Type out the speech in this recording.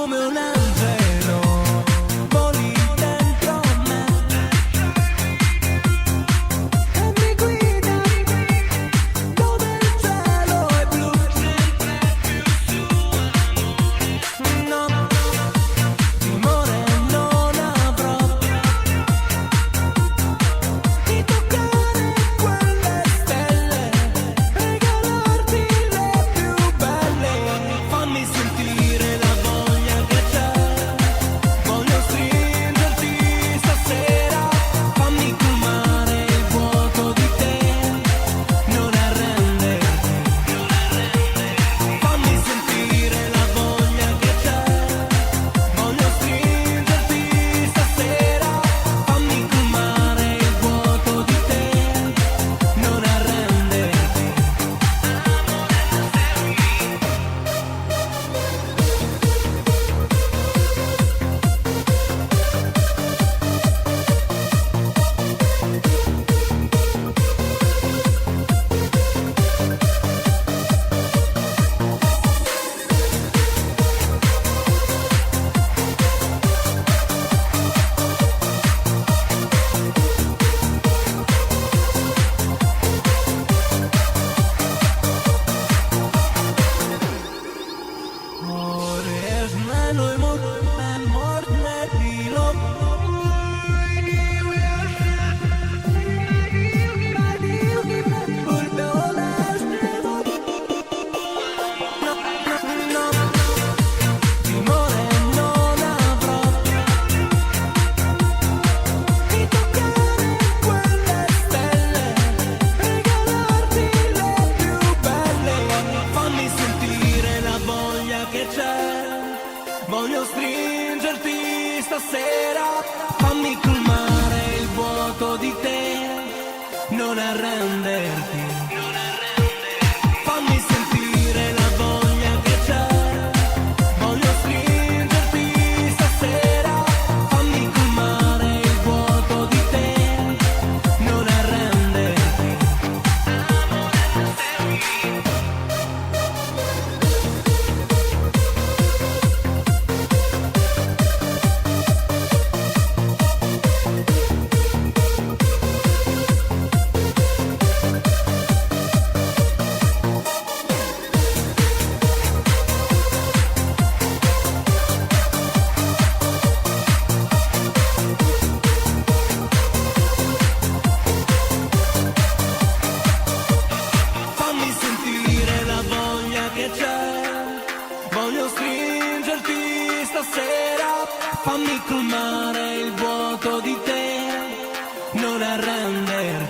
come un angelo, voli dentro me e mi guida dove il cielo è blu. No, timore non avrò di toccare quelle stelle, regalarti le più belle. Fammi sentire la voglia che c'è, voglio stringerti stasera. Fammi colmare il vuoto di te, non arrenderti. Fammi sentire la voglia che c'è, voglio stringerti stasera. Fammi colmare il vuoto di te, non arrenderti. Voglio stringerti stasera, fammi colmare il vuoto di te, non arrenderti. Fammi sentire la voglia che c'è, voglio stringerti stasera, fammi colmare il vuoto di te, non arrenderti. Fammi sentire la voglia che c'è, voglio stringerti stasera, fammi colmare il vuoto di te, non arrenderti.